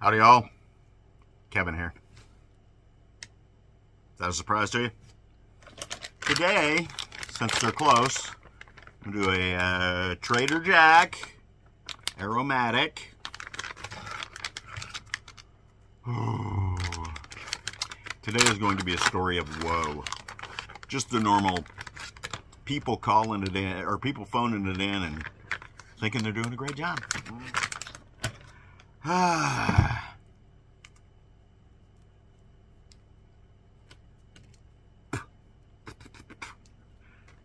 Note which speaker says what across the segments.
Speaker 1: Howdy y'all, Kevin here. Is that a surprise to you? Today, since they're close, I'm going to do a Trader Jack aromatic. Today is going to be a story of woe. Just the normal people calling it in, or people phoning it in and thinking they're doing a great job.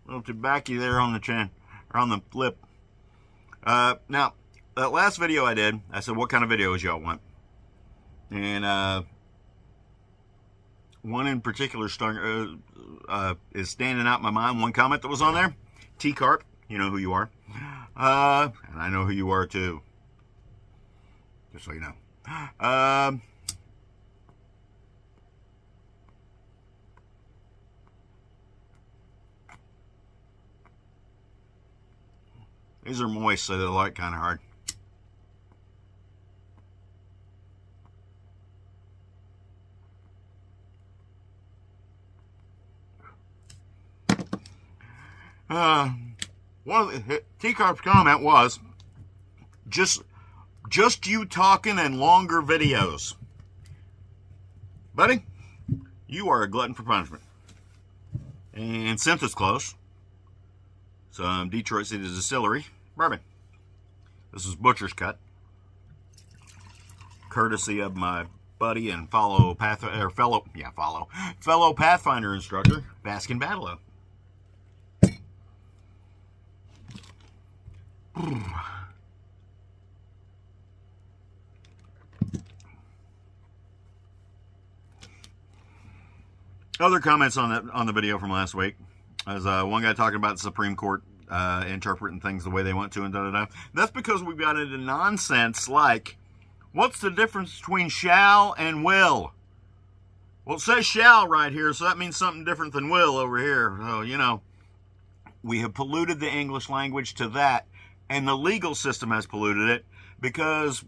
Speaker 1: Little tobacco there on the chin, or on the lip. Now, that last video I did, I said, what kind of videos y'all want? And one in particular is standing out in my mind. One comment that was on there, T-Carp, you know who you are. And I know who you are too. Just so you know. These are moist, so they light kind of hard. One of the T-Carp's comment was, just you talking and longer videos. Buddy, you are a glutton for punishment. And since it's close, some Detroit City Distillery bourbon. This is Butcher's Cut, courtesy of my buddy and fellow Pathfinder instructor, Baskin Battleau. Other comments on the video from last week. As one guy talking about the Supreme Court interpreting things the way they want to, and da-da-da. That's because we've got into nonsense like, what's the difference between shall and will? Well, it says shall right here, so that means something different than will over here. So, you know, we have polluted the English language to that, and the legal system has polluted it because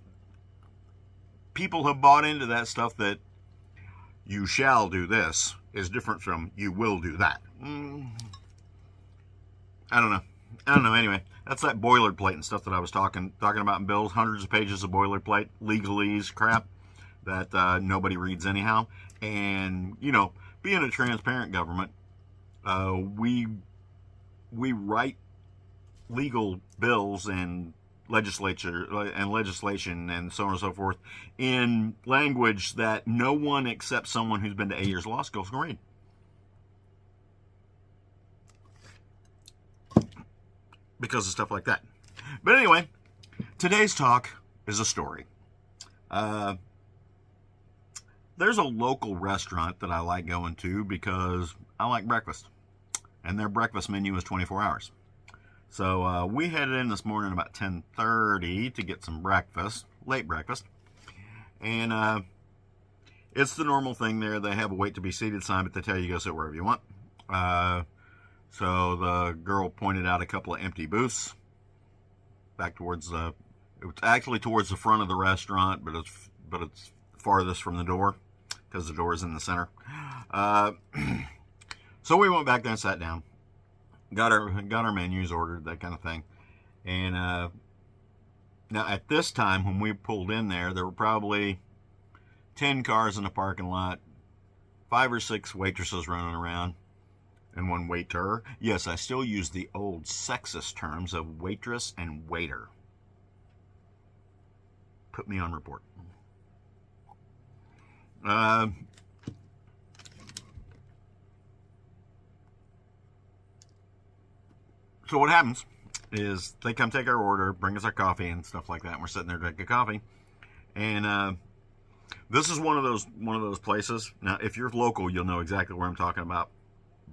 Speaker 1: people have bought into that stuff that you shall do this is different from you will do that. I don't know. Anyway, that's that boilerplate and stuff that I was talking about in bills. Hundreds of pages of boilerplate, legalese crap that nobody reads anyhow. And, you know, being a transparent government, we write legal bills and legislation and so on and so forth in language that no one except someone who's been to 8 years law school can read. Because of stuff like that. But anyway, today's talk is a story. There's a local restaurant that I like going to because I like breakfast. And their breakfast menu is 24 hours. So we headed in this morning about 10:30 to get some breakfast, late breakfast. And it's the normal thing there. They have a wait to be seated sign, but they tell you to go sit wherever you want. So the girl pointed out a couple of empty booths back towards it was actually towards the front of the restaurant, but it's farthest from the door because the door is in the center. So we went back there and sat down, got our menus ordered, that kind of thing. And now at this time when we pulled in there were probably 10 cars in the parking lot, 5 or 6 waitresses running around, and 1 waiter. Yes, I still use the old sexist terms of waitress and waiter. Put me on report. So what happens is they come take our order, bring us our coffee and stuff like that, and we're sitting there drinking coffee. And this is one of those places. Now, if you're local, you'll know exactly where I'm talking about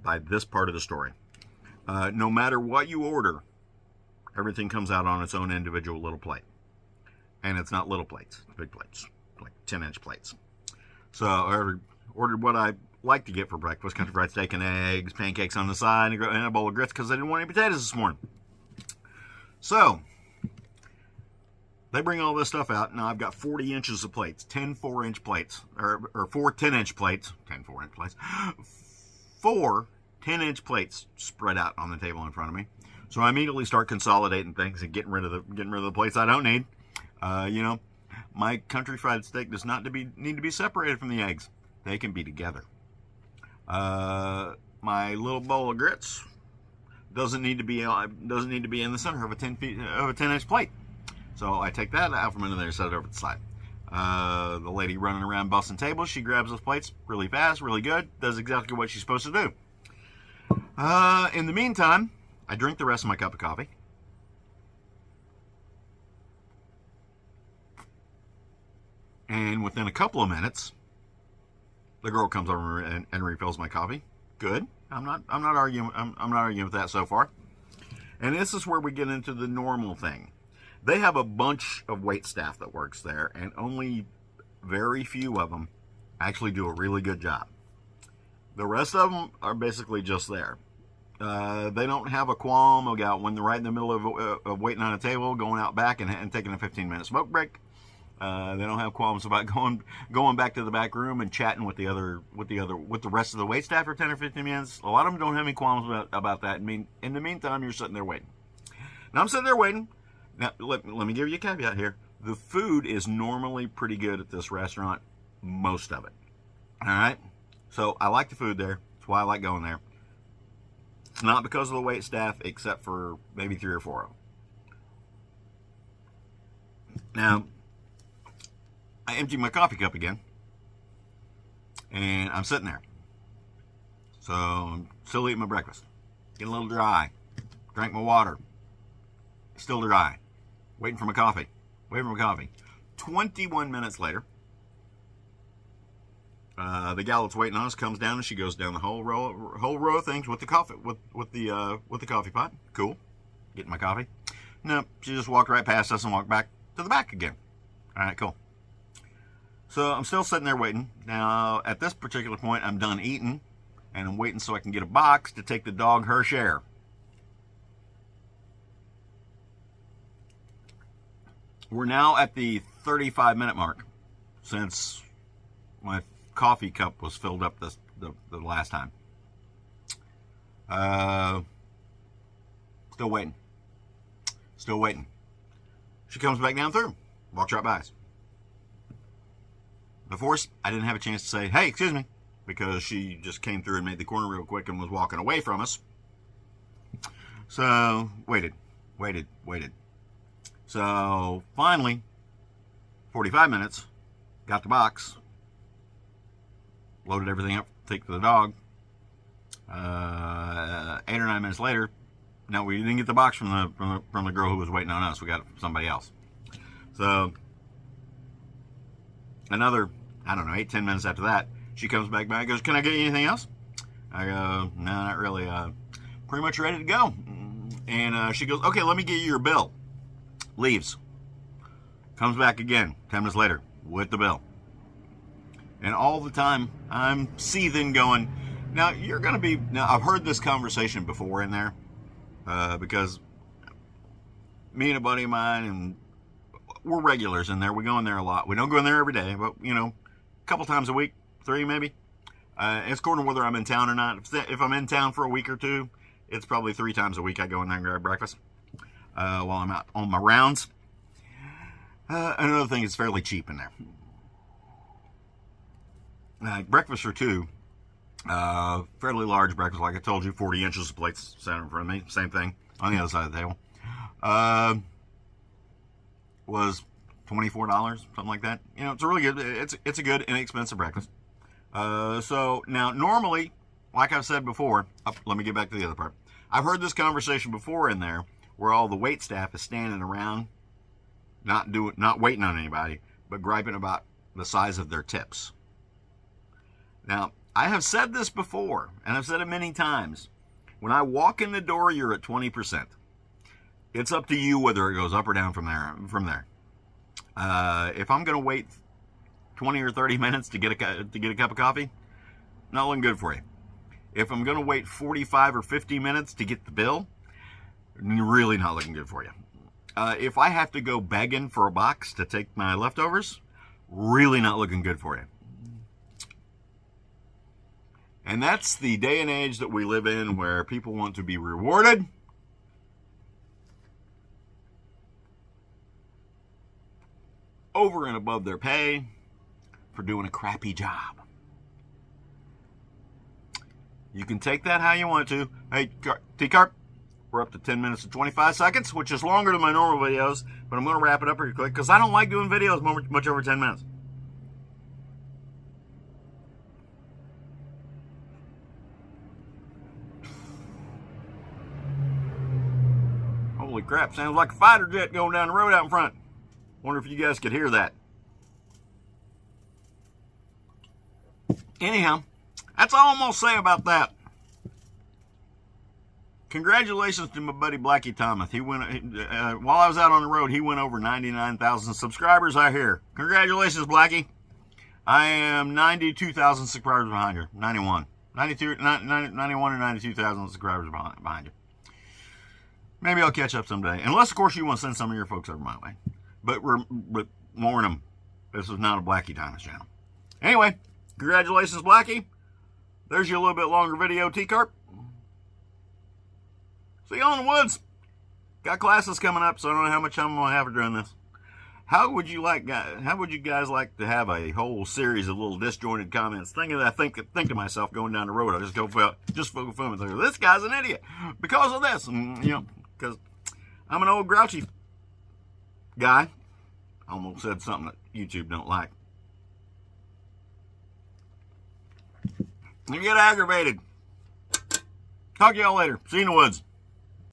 Speaker 1: by this part of the story. No matter what you order, everything comes out on its own individual little plate. And it's not little plates, it's big plates, like 10-inch plates. So I ordered what I like to get for breakfast: country fried steak and eggs, pancakes on the side, and a bowl of grits because I didn't want any potatoes this morning. So They bring all this stuff out. Now I've got 40 inches of plates, 10 4-inch plates, or 4 10-inch plates, 10 4-inch plates, 4 10-inch plates spread out on the table in front of me. So I immediately start consolidating things and getting rid of the plates I don't need. You know, my country fried steak does not need to be separated from the eggs. They can be together. My little bowl of grits doesn't need to be in the center of a 10-inch plate. So I take that out from under there and set it over to the side. The lady running around bussing tables, she grabs those plates really fast, really good, does exactly what she's supposed to do. In the meantime, I drink the rest of my cup of coffee. And within a couple of minutes, the girl comes over and refills my coffee. Good. I'm not arguing with that so far. And this is where we get into the normal thing. They have a bunch of wait staff that works there, and only very few of them actually do a really good job. The rest of them are basically just there. They don't have a qualm about when they're right in the middle of waiting on a table, going out back and taking a 15-minute smoke break. They don't have qualms about going back to the back room and chatting with the rest of the wait staff for 10 or 15 minutes. A lot of them don't have any qualms about that. I mean, in the meantime, you're sitting there waiting. Now I'm sitting there waiting. Now let me give you a caveat here. The food is normally pretty good at this restaurant, most of it. All right, so I like the food there. That's why I like going there. It's not because of the wait staff, except for maybe 3 or 4 of them. Now, I empty my coffee cup again, and I'm sitting there. So I'm still eating my breakfast. Getting a little dry. Drank my water. Still dry. Waiting for my coffee. 21 minutes later, the gal that's waiting on us comes down and she goes down the whole row of things with the coffee with the coffee pot. Cool. Getting my coffee. No, she just walked right past us and walked back to the back again. All right, cool. So I'm still sitting there waiting. Now, at this particular point, I'm done eating, and I'm waiting so I can get a box to take the dog her share. We're now at the 35-minute mark since my coffee cup was filled up the last time. Still waiting. She comes back down through, walks right by us. Before, I didn't have a chance to say, hey, excuse me, because she just came through and made the corner real quick and was walking away from us. So, waited. So, finally, 45 minutes, got the box, loaded everything up, take it to the dog. 8 or 9 minutes later, no, we didn't get the box from the girl who was waiting on us. We got it from somebody else. So, another, 8-10 minutes after that, she comes back by and goes, can I get you anything else? I go, no, not really. Pretty much ready to go. And she goes, okay, let me get you your bill. Leaves. Comes back again 10 minutes later with the bill. And all the time, I'm seething going, now I've heard this conversation before in there, because me and a buddy of mine, and we're regulars in there. We go in there a lot. We don't go in there every day, but, a couple times a week, 3 maybe. It's according to whether I'm in town or not. If I'm in town for a week or two, it's probably 3 times a week I go in there and grab breakfast while I'm out on my rounds. Another thing, it's fairly cheap in there. Breakfast for 2, fairly large breakfast, like I told you, 40 inches of plates sat in front of me. Same thing on the other side of the table. Was $24, something like that. It's a really good. It's a good inexpensive breakfast. So now normally, like I've said before, let me get back to the other part. I've heard this conversation before in there where all the wait staff is standing around, not waiting on anybody, but griping about the size of their tips. Now, I have said this before, and I've said it many times. When I walk in the door, you're at 20%. It's up to you whether it goes up or down from there. If I'm going to wait 20 or 30 minutes to get a cup of coffee, not looking good for you. If I'm going to wait 45 or 50 minutes to get the bill, really not looking good for you. if I have to go begging for a box to take my leftovers, really not looking good for you. And that's the day and age that we live in, where people want to be rewarded over and above their pay for doing a crappy job. You can take that how you want to. Hey, T-Carp, we're up to 10 minutes and 25 seconds, which is longer than my normal videos, but I'm going to wrap it up pretty quick because I don't like doing videos much over 10 minutes. Holy crap, sounds like a fighter jet going down the road out in front. Wonder if you guys could hear that. Anyhow, that's all I'm going to say about that. Congratulations to my buddy Blackie Thomas. He went while I was out on the road, he went over 99,000 subscribers, I hear. Congratulations, Blackie. I am 92,000 subscribers behind you. 91 or 92,000 subscribers behind you. Maybe I'll catch up someday. Unless, of course, you want to send some of your folks over my way. But warn them, this is not a Blackie Thomas channel. Anyway, congratulations, Blackie. There's your little bit longer video, T-Carp. See you in the woods. Got classes coming up, so I don't know how much time I'm going to have for doing this. How would you guys like to have a whole series of little disjointed comments? Thinking that I think to myself going down the road, I just go film and think, this guy's an idiot because of this, and because I'm an old grouchy guy. I almost said something that YouTube don't like. You get aggravated. Talk to y'all later. See you in the woods.